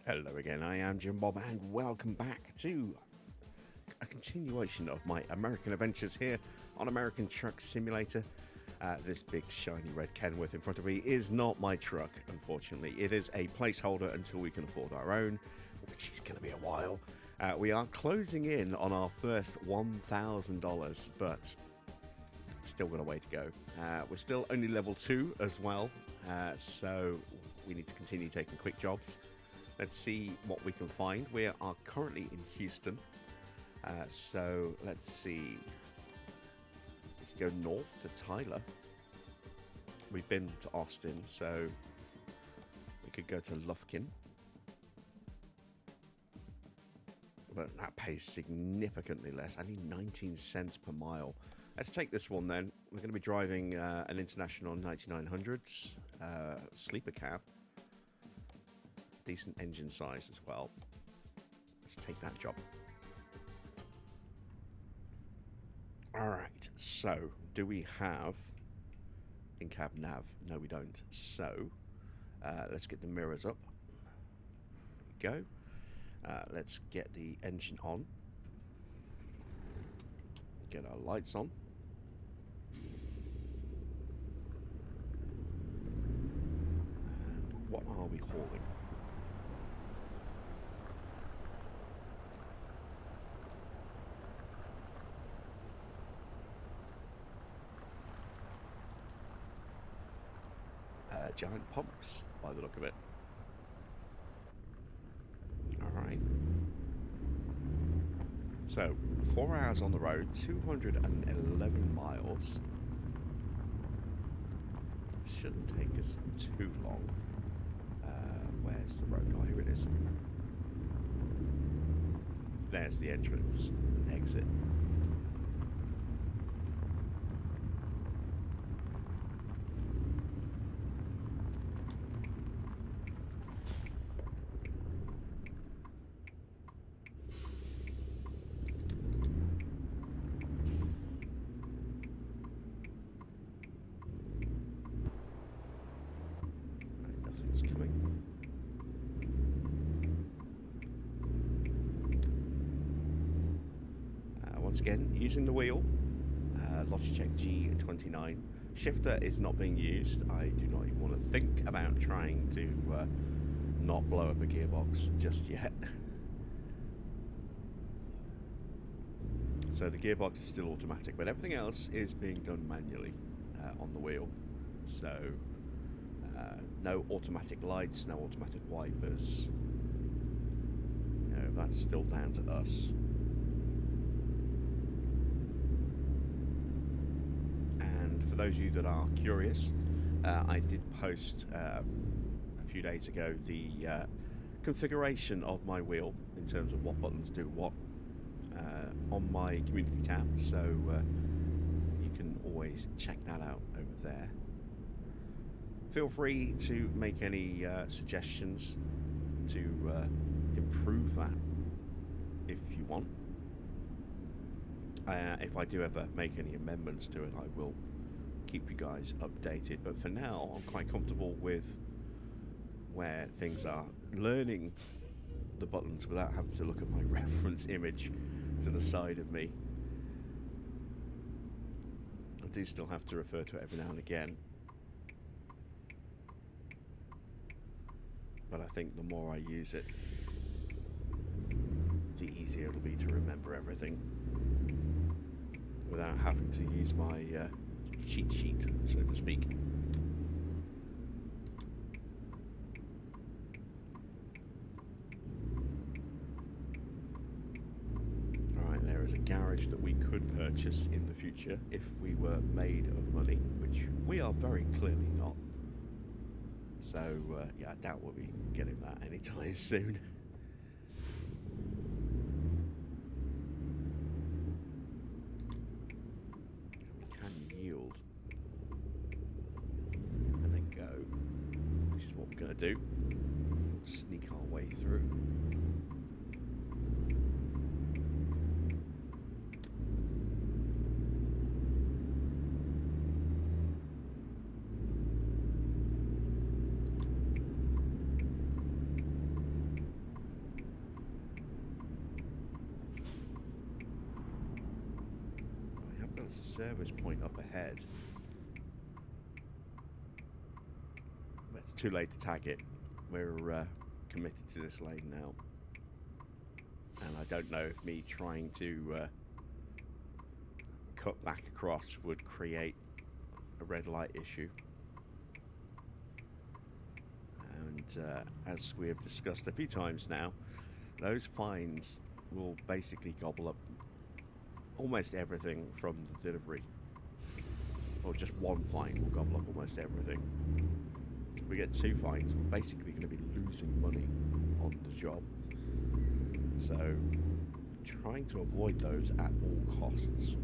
Hello again, I am Jim Bob and welcome back to a continuation of my American adventures here on American Truck Simulator. This big shiny red Kenworth in front of me is not my truck, unfortunately. It is a placeholder until we can afford our own, which is going to be a while. We are closing in on our first $1,000, but still got a way to go. We're still only level 2 as well, so we need to continue taking quick jobs. Let's see what we can find. We are currently in Houston, so let's see. We could go north to Tyler. We've been to Austin, so we could go to Lufkin. But that pays significantly less. I need 19 cents per mile. Let's take this one then. We're going to be driving an International 9900s sleeper cab. Decent engine size as well. Let's take that job. Alright, so do we have in-cab nav? No, we don't. So let's get the mirrors up. There we go. Let's get the engine on. Get our lights on. And what are we hauling? Giant pumps, by the look of it. Alright. So, 4 hours on the road, 211 miles. Shouldn't take us too long. Where's the road? Oh, here it is. There's the entrance and exit. Once again, using the wheel, Logitech G29. Shifter is not being used. I do not even want to think about trying to not blow up a gearbox just yet. So the gearbox is still automatic, but everything else is being done manually on the wheel. So no automatic lights, no automatic wipers. No, that's still down to us. For those of you that are curious, I did post a few days ago the configuration of my wheel in terms of what buttons do what on my community tab, so you can always check that out over there. Feel free to make any suggestions to improve that if you want. If I do ever make any amendments to it, I will keep you guys updated, but for now I'm quite comfortable with where things are. Learning the buttons without having to look at my reference image to the side of me. I do still have to refer to it every now and again, but I think the more I use it, the easier it'll be to remember everything without having to use my cheat sheet, so to speak. Alright, there is a garage that we could purchase in the future if we were made of money, which we are very clearly not. So, yeah, I doubt we'll be getting that anytime soon. And then go. This is what we're going to do. Sneak our way through. service point up ahead. But it's too late to tag it. We're committed to this lane now. And I don't know if me trying to cut back across would create a red light issue. And as we have discussed a few times now, those fines will basically gobble up almost everything from the delivery. Or just one fine will gobble up almost everything. If we get 2 fines, we're basically going to be losing money on the job. So, trying to avoid those at all costs.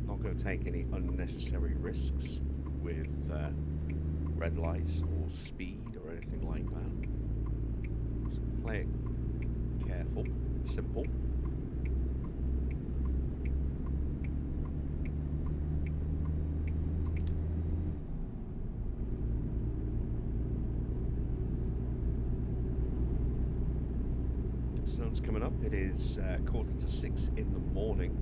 Not going to take any unnecessary risks with red lights or speed or anything like that. Just play it careful and simple. Sun's coming up. It is 5:45 in the morning.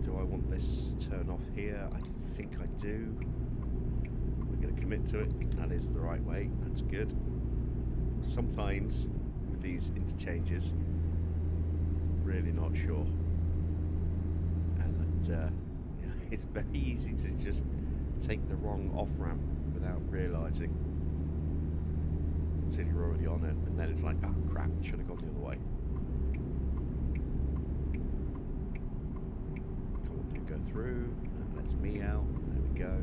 Do I want this turn off here? I think I do. We're going to commit to it. That is the right way. That's good. Sometimes with these interchanges, I'm really not sure. And yeah, it's very easy to just take the wrong off-ramp without realising until you're already on it. And then it's like, oh crap, should have gone the other way. Go through, that lets me out, there we go.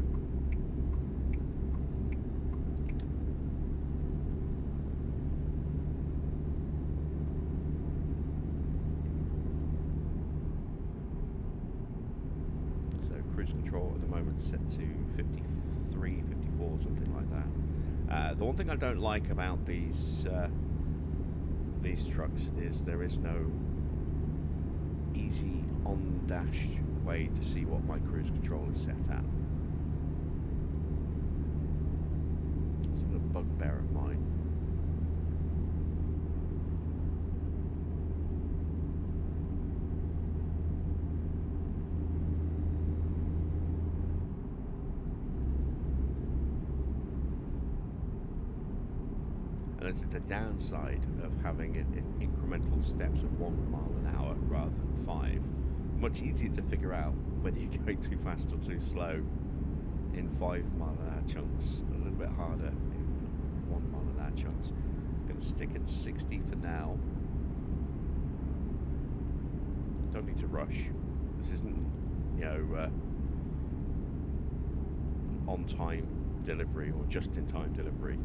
So cruise control at the moment set to 53, 54, something like that. The one thing I don't like about these trucks is there is no easy on-dash way to see what my cruise control is set at. It's a little bugbear of mine. And this is the downside of having it in incremental steps of 1 mile an hour rather than 5. Much easier to figure out whether you're going too fast or too slow in 5 mile an hour chunks. A little bit harder in 1 mile an hour chunks. I'm going to stick at 60 for now. Don't need to rush. This isn't, you know, an on-time delivery or just-in-time delivery.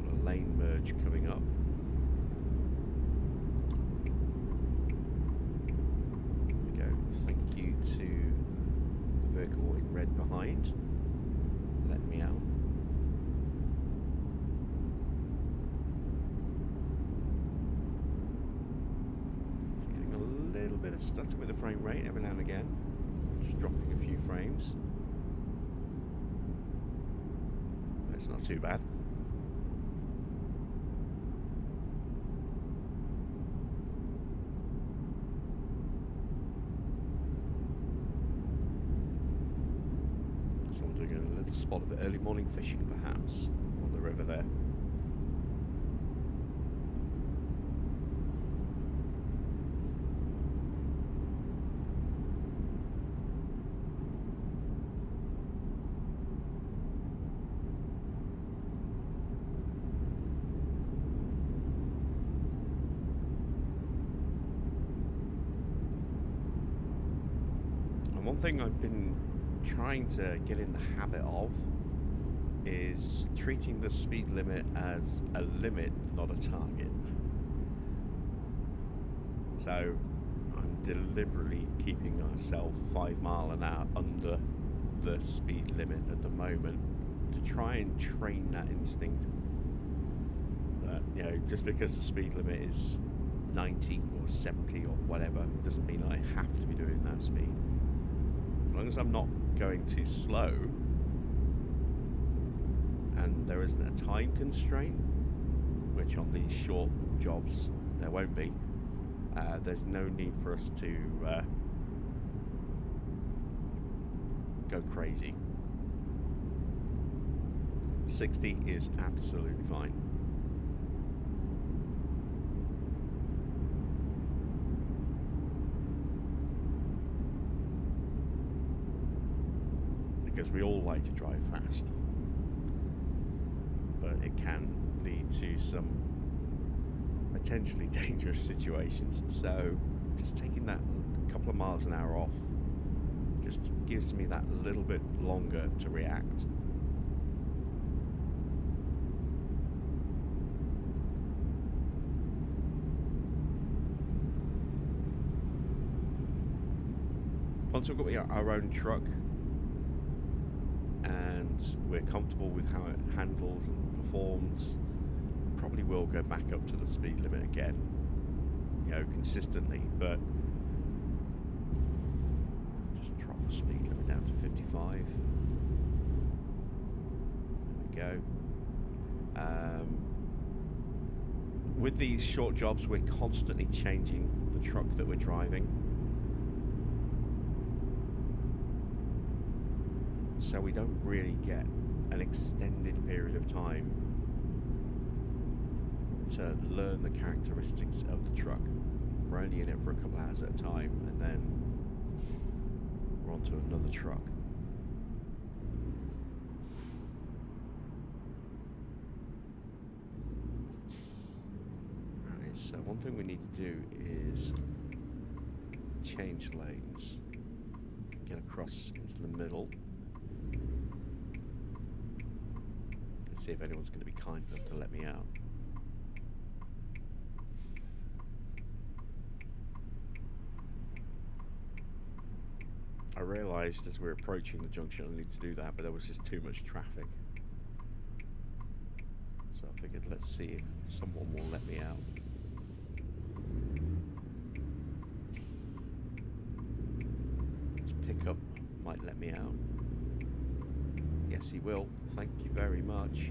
Got a lane merge coming up. Thank you to the vehicle in red behind. Let me out. Just getting a little bit of stutter with the frame rate every now and again. Just dropping a few frames. That's not too bad. Spot of early morning fishing perhaps on the river there. And one thing I've been trying to get in the habit of is treating the speed limit as a limit, not a target. So I'm deliberately keeping myself 5 mile an hour under the speed limit at the moment to try and train that instinct that, you know, just because the speed limit is 90 or 70 or whatever doesn't mean I have to be doing that speed. As long as I'm not going too slow and there isn't a time constraint, which on these short jobs there won't be. There's no need for us to go crazy. 60 is absolutely fine. Because we all like to drive fast, but it can lead to some potentially dangerous situations. So just taking that couple of miles an hour off just gives me that little bit longer to react. Once we've got our own truck and we're comfortable with how it handles and performs, probably will go back up to the speed limit again, you know, consistently. But just drop the speed limit down to 55. There we go. With these short jobs, we're constantly changing the truck that we're driving, so we don't really get an extended period of time to learn the characteristics of the truck. We're only in it for a couple of hours at a time, and then we're on to another truck. Alright, so one thing we need to do is change lanes, get across into the middle. Let's see if anyone's going to be kind enough to let me out. I realised as we're approaching the junction I need to do that, but there was just too much traffic. So I figured, let's see if someone will let me out. This pickup might let me out. Yes, he will. Thank you very much.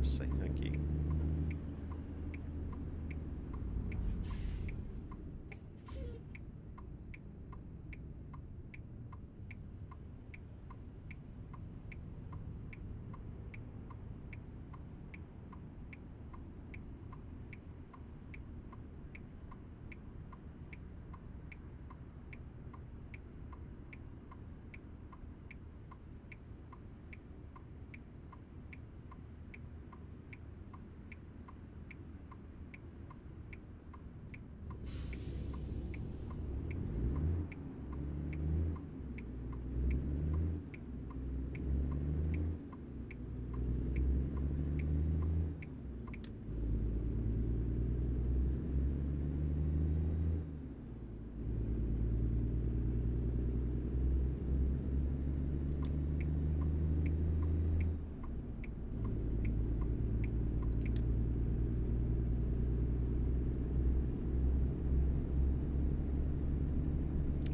Just say thank you.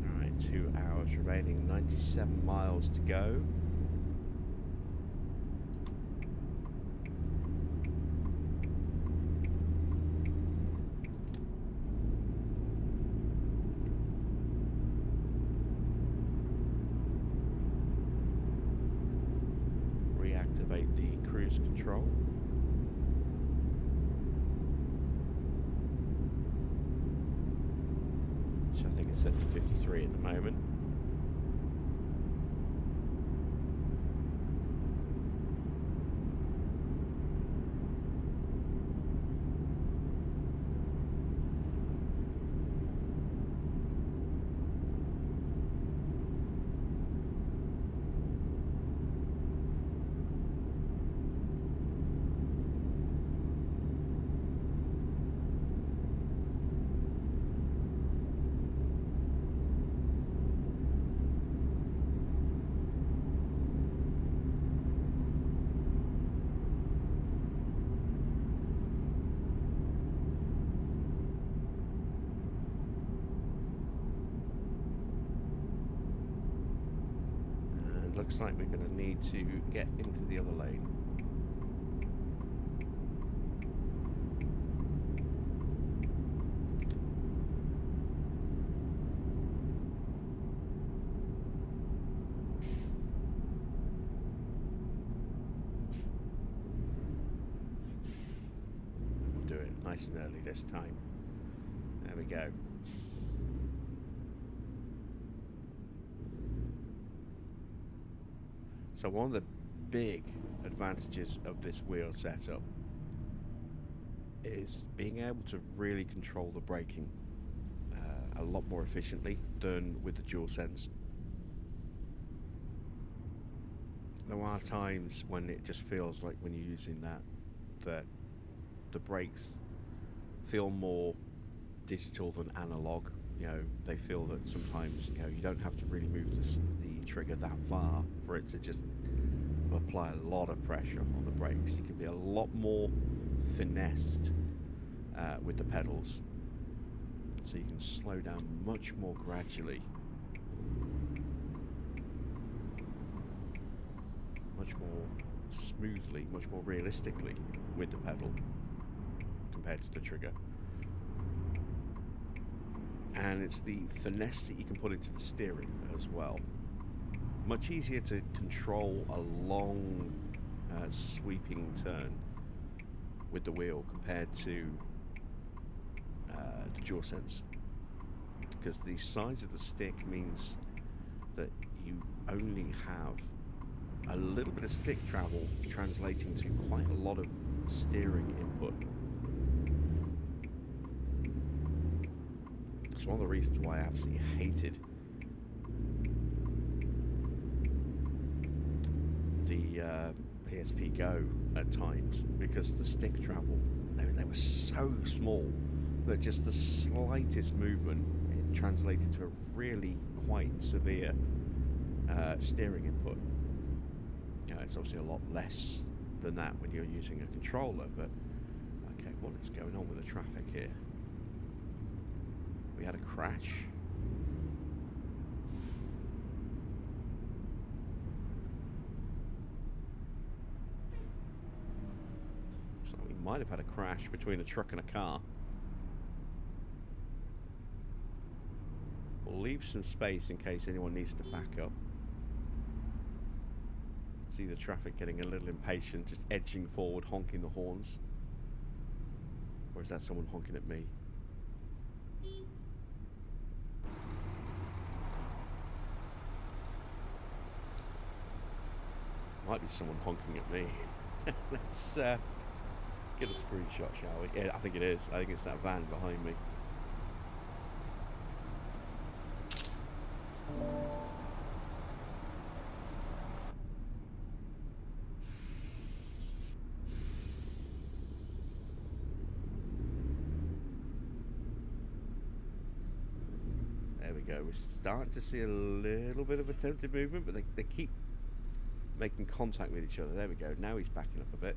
Alright, 2 hours remaining, 97 miles to go. Reactivate the cruise control. Which I think is set to 53 at the moment. looks like we're going to need to get into the other lane. And we'll do it nice and early this time. There we go. So one of the big advantages of this wheel setup is being able to really control the braking a lot more efficiently than with the DualSense. There are times when it just feels like when you're using that the brakes feel more digital than analog. You know, they feel that sometimes, you know, you don't have to really move the trigger that far for it to just apply a lot of pressure on the brakes. You can be a lot more finessed with the pedals, so you can slow down much more gradually, much more smoothly, much more realistically with the pedal compared to the trigger. And it's the finesse that you can put into the steering as well. Much easier to control a long sweeping turn with the wheel compared to the DualSense, because the size of the stick means that you only have a little bit of stick travel translating to quite a lot of steering input. It's one of the reasons why I absolutely hated the PSP Go at times, because the stick travel, they were so small that just the slightest movement it translated to a really quite severe steering input. You know, it's obviously a lot less than that when you're using a controller, but okay, what is going on with the traffic here? We had a crash. So we might have had a crash between a truck and a car. We'll leave some space in case anyone needs to back up. See the traffic getting a little impatient, just edging forward, honking the horns. Or is that someone honking at me? Might be someone honking at me. Let's get a screenshot, shall we? Yeah, I think it is. I think it's that van behind me. There we go. We're starting to see a little bit of attempted movement, but they keep making contact with each other. There we go. Now he's backing up a bit.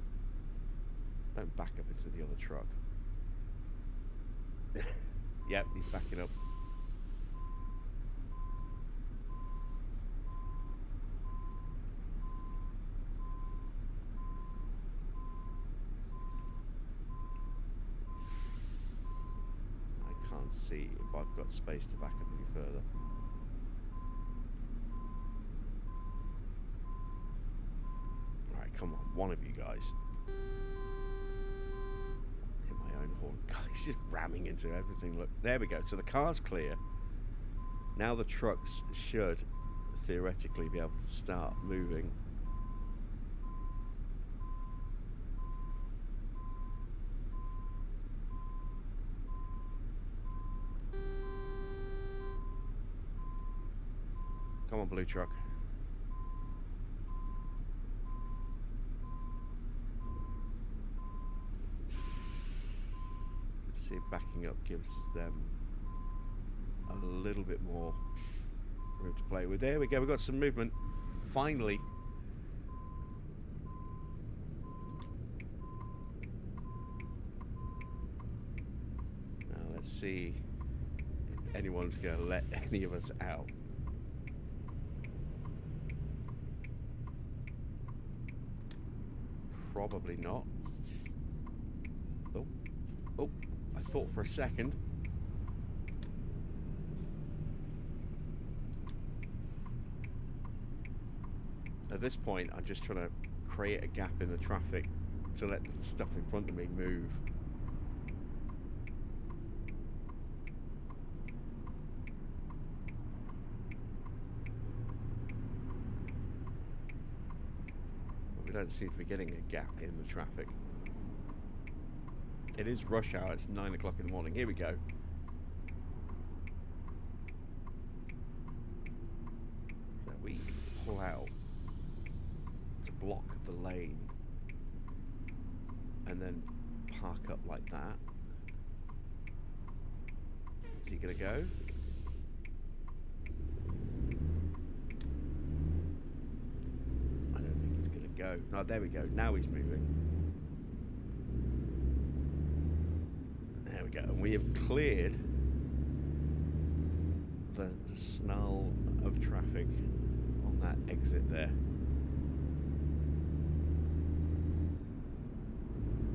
Don't back up into the other truck. Yep, he's backing up. I can't see if I've got space to back up any further. Alright, come on, one of you guys. Hit my own horn. God, he's just ramming into everything. Look, there we go. So the car's clear. Now the trucks should theoretically be able to start moving. Come on, blue truck. See if backing up gives them a little bit more room to play with. There we go, we've got some movement. Finally. Now let's see if anyone's going to let any of us out. Probably not. Oh, oh, I thought for a second. At this point, I'm just trying to create a gap in the traffic to let the stuff in front of me move. But we don't seem to be getting a gap in the traffic. It is rush hour, it's 9 o'clock in the morning. Here we go. So we pull out to block the lane and then park up like that. Is he gonna go? I don't think he's gonna go. No, there we go. Now he's moving. There we go. And we have cleared the snarl of traffic on that exit there.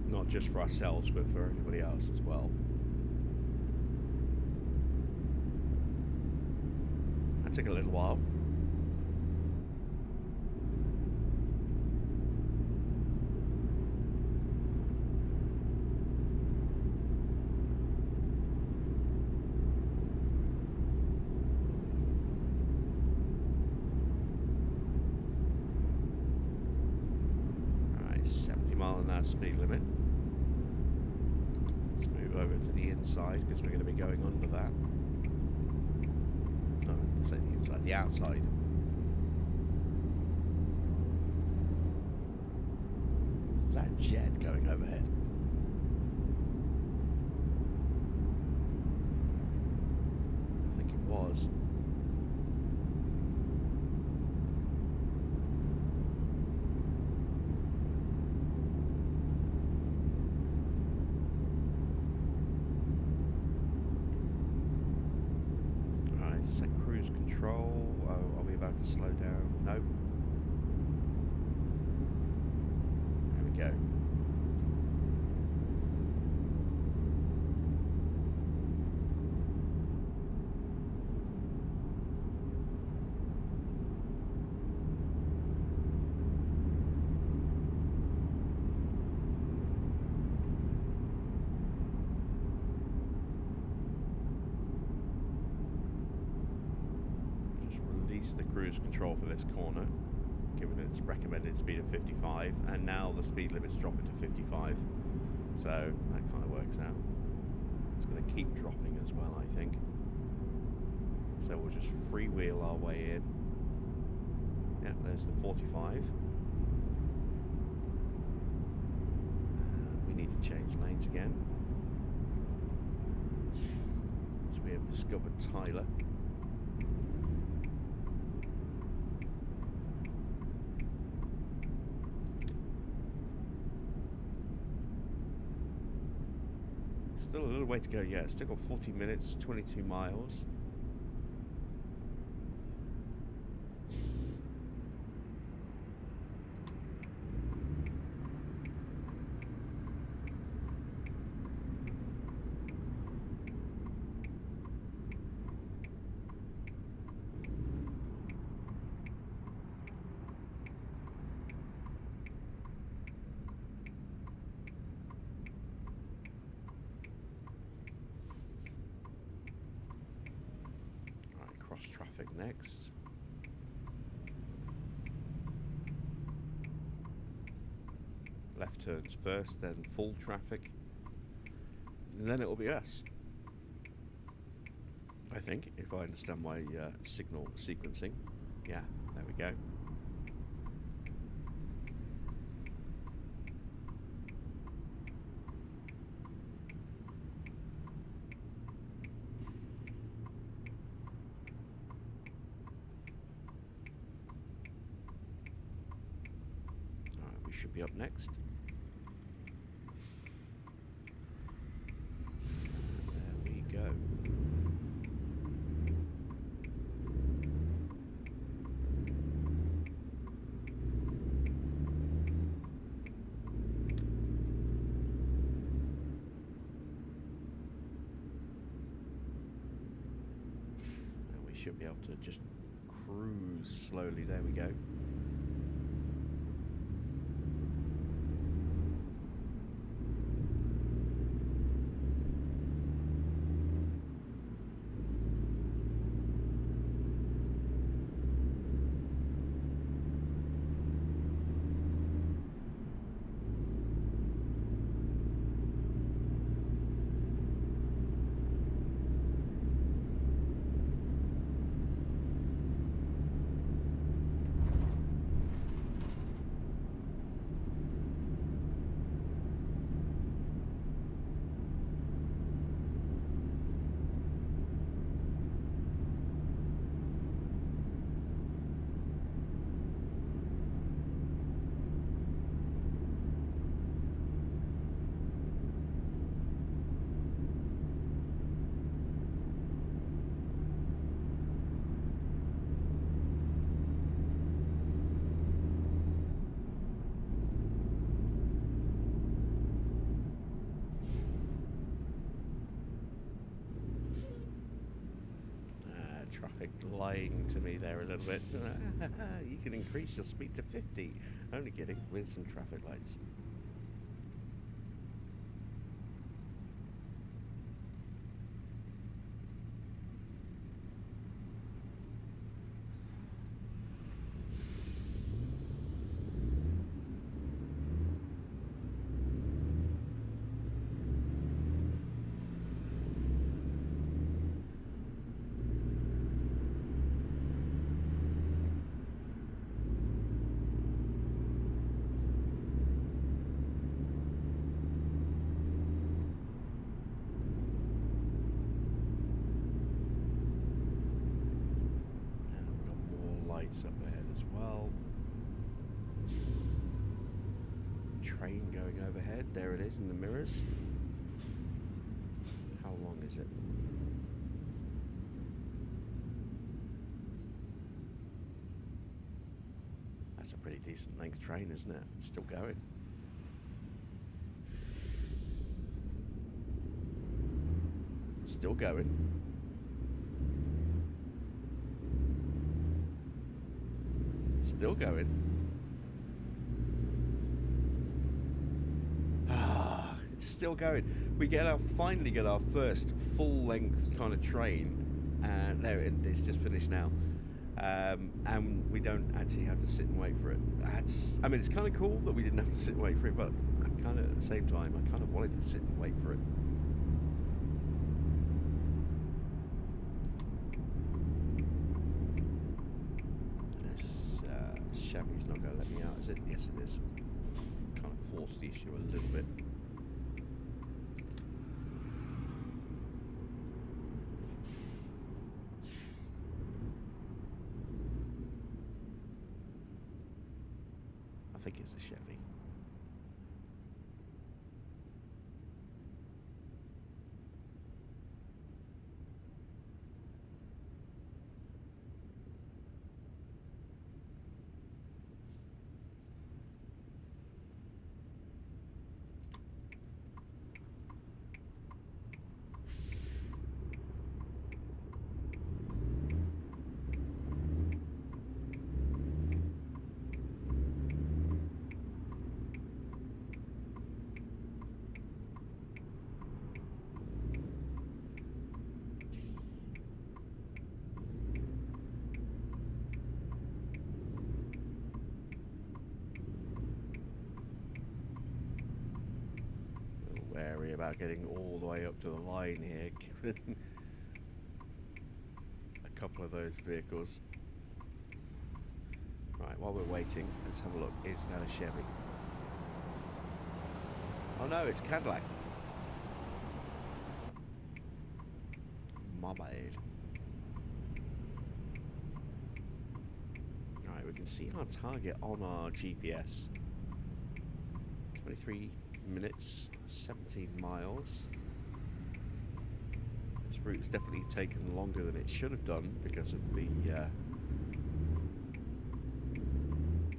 Not just for ourselves, but for everybody else as well. That took a little while. Alright, 70 mile an hour speed limit. Let's move over to the inside because we're going to be going under that. No, I say the inside, the outside. Is that a jet going overhead? I think it was. Set cruise control. Oh, are we about to slow down? No. There we go. The cruise control for this corner, given its recommended speed of 55, and now the speed limit's dropping to 55, so that kind of works out. It's going to keep dropping as well, I think. So we'll just freewheel our way in. Yeah, there's the 45. We need to change lanes again. So we have discovered Tyler. Still a little way to go. Yeah, still got 40 minutes, 22 miles. Cross traffic next. Left turns first, then full traffic, and then it will be us. I think, if I understand my signal sequencing. Yeah, there we go. Should be up next. There we go. should be able to just cruise slowly. There we go. Traffic lying to me there a little bit. You can increase your speed to 50. Only kidding, with some traffic lights. Up ahead as well. Train going overhead. There it is in the mirrors. How long is it? That's a pretty decent length train, isn't it? It's still going. It's still going. Still going. It's still going. We finally get our first full-length kind of train, and there it's just finished now. And we don't actually have to sit and wait for it. I mean, it's kind of cool that we didn't have to sit and wait for it, but kind of at the same time, I kind of wanted to sit and wait for it. Chevy's not going to let me out, is it? Yes, it is. Kind of forced the issue a little bit. I think it's a Chevy. Wary about getting all the way up to the line here, given a couple of those vehicles. Right, while we're waiting, let's have a look. Is that a Chevy? Oh no, it's Cadillac. My bad. Alright, we can see our target on our GPS. 23 minutes, 17 miles. This route's definitely taken longer than it should have done because of the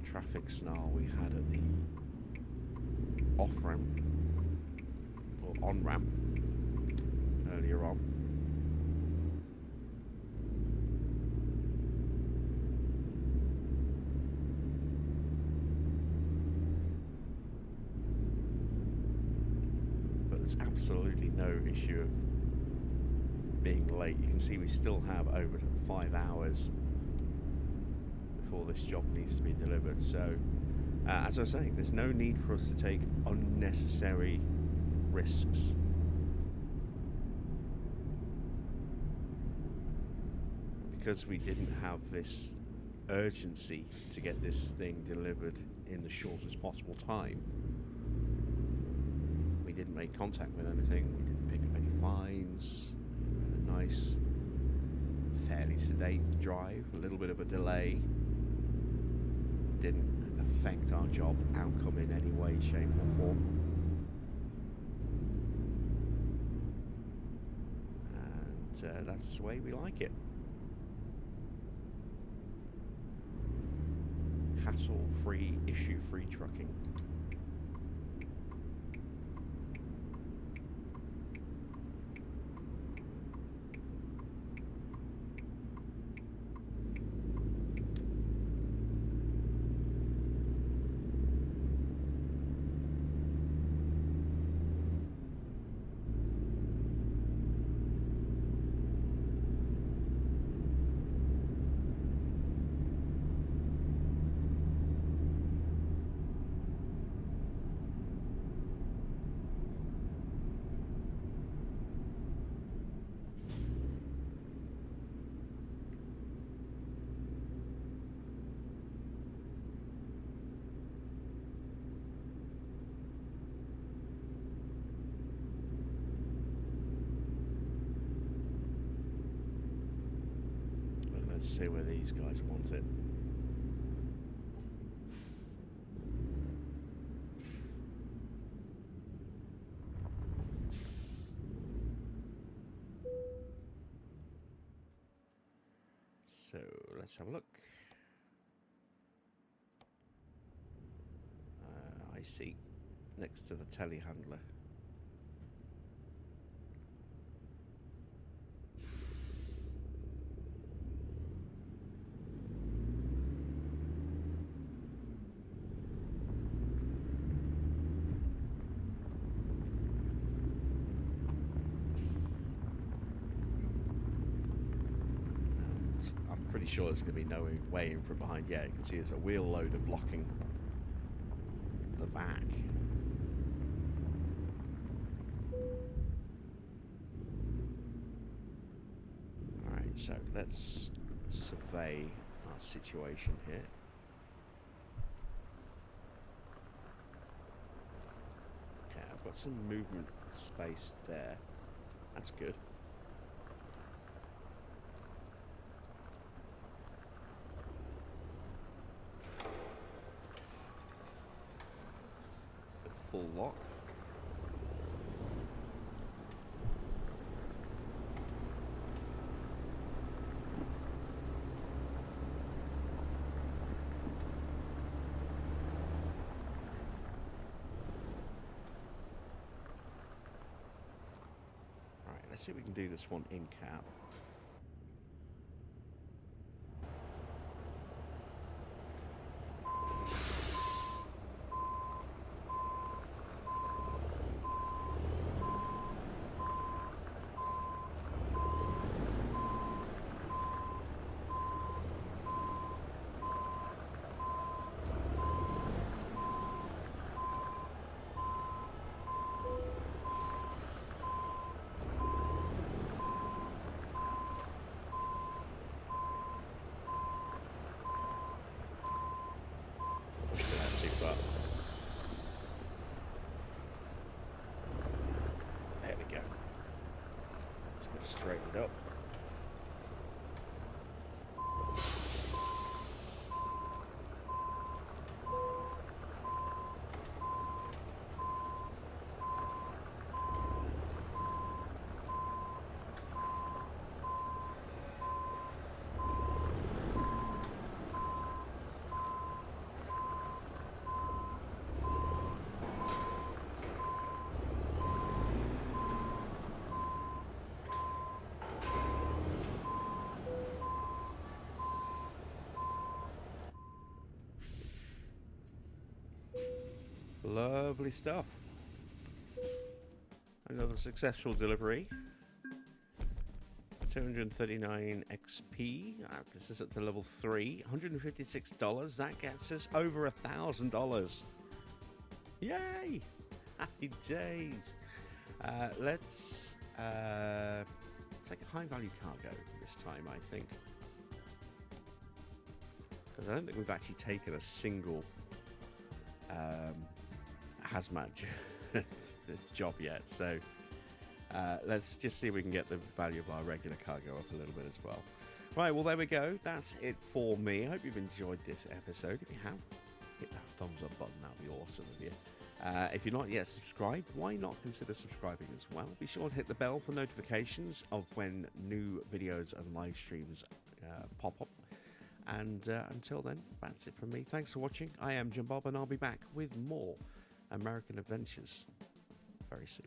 traffic snarl we had at the off-ramp or on-ramp earlier on. there's absolutely no issue of being late. You can see we still have over 5 hours before this job needs to be delivered. So, as I was saying, there's no need for us to take unnecessary risks. Because we didn't have this urgency to get this thing delivered in the shortest possible time, we didn't make contact with anything, we didn't pick up any fines. We had a nice, fairly sedate drive, a little bit of a delay. Didn't affect our job outcome in any way, shape or form. And that's the way we like it. Hassle-free, issue-free trucking. Let's see where these guys want it. So let's have a look. I see. Next to the telehandler. Pretty sure there's going to be no way in from behind. Yeah, you can see there's a wheel loader blocking the back. Alright, so let's survey our situation here. Okay, I've got some movement space there. That's good. Full lock. All right, let's see if we can do this one in cab. There we go. Let's get straightened up. Lovely stuff. Another successful delivery. 239 XP. This is at the level 3. $156. That gets us over $1,000. Yay! Happy days. Let's take a high value cargo this time, I think. Because I don't think we've actually taken a single hazmat job yet. So let's just see if we can get the value of our regular cargo up a little bit as well. Right, well, there we go. That's it for me. I hope you've enjoyed this episode. If you have, hit that thumbs up button. That would be awesome of you. If you're not yet subscribed, why not consider subscribing as well? Be sure to hit the bell for notifications of when new videos and live streams pop up. And until then, that's it from me. Thanks for watching. I am Jim Bob, and I'll be back with more American Adventures very soon.